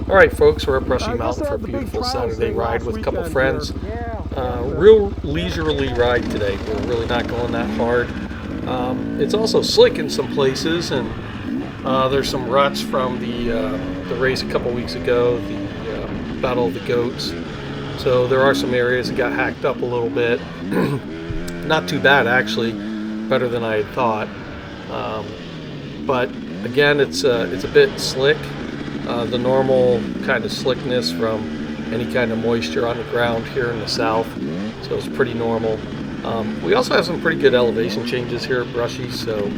All right, folks, we're at Brushy Mountain for a beautiful Saturday ride with a couple friends. Real leisurely ride today. We're really not going that hard. It's also slick in some places, and there's some ruts from the race a couple weeks ago, the Battle of the Goats. So there are some areas that got hacked up a little bit. Not too bad, actually, better than I had thought. But again, it's a bit slick. The normal kind of slickness from any kind of moisture on the ground here in the south, so it's pretty normal. We also have some pretty good elevation changes here at Brushy, so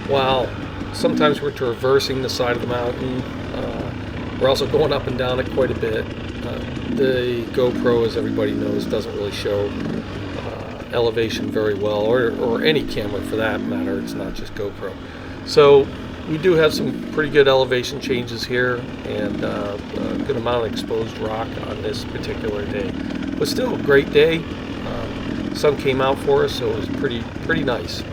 while sometimes we're traversing the side of the mountain, we're also going up and down it quite a bit. The GoPro, as everybody knows, doesn't really show elevation very well, or any camera for that matter. It's not just GoPro. So we do have some pretty good elevation changes here, and a good amount of exposed rock on this particular day. But still, a great day. Sun came out for us, so it was pretty nice.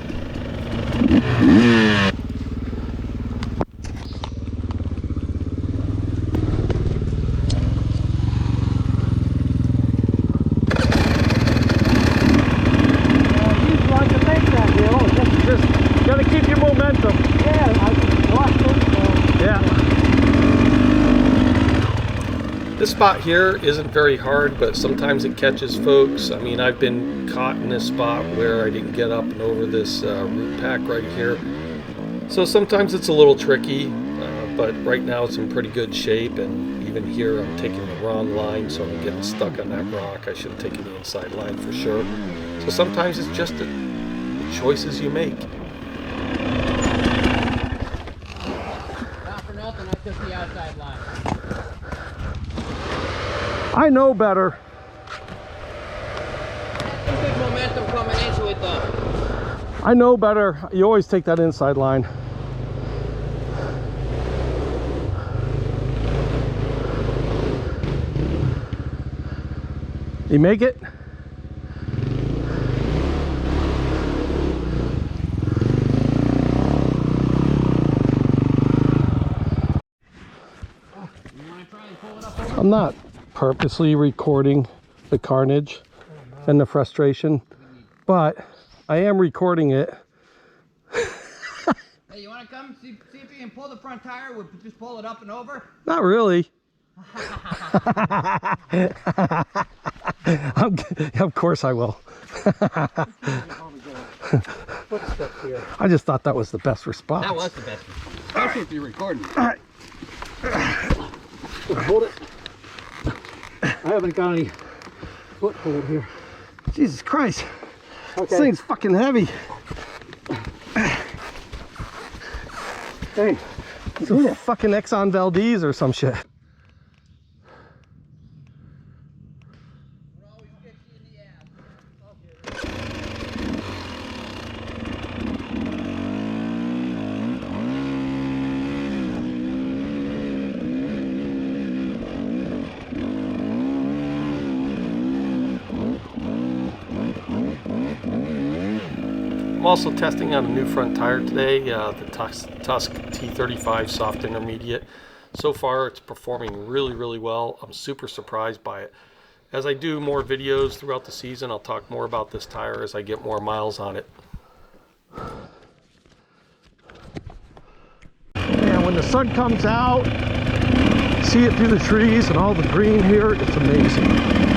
Gotta keep your momentum. Yeah, I just lost it. Yeah. This spot here isn't very hard, but sometimes it catches folks. I mean, I've been caught in this spot where I didn't get up and over this root pack right here. So sometimes it's a little tricky, but right now it's in pretty good shape, and even here I'm taking the wrong line, so I'm getting stuck on that rock. I should have taken the inside line for sure. So sometimes it's just the choices you make. Not for nothing, I took the outside line. I know better. Some good momentum coming into it though. I know better. You always take that inside line. You make it? I'm not purposely recording the carnage and the frustration, but I am recording it. Hey, you want to come see if you can pull the front tire? We'll just pull it up and over. Not really. Of course I will. I just thought that was the best response. That was the best. Especially if you're recording. All right. Hold it. I haven't got any foothold here. Jesus Christ. Okay. This thing's fucking heavy. Hey, It's a fucking Exxon Valdez or some shit. I'm also testing on a new front tire today, the Tusk T35 Soft Intermediate. So far it's performing really well. I'm super surprised by it. As I do more videos throughout the season, I'll talk more about this tire as I get more miles on it. And when the sun comes out, see it through the trees and all the green here, it's amazing.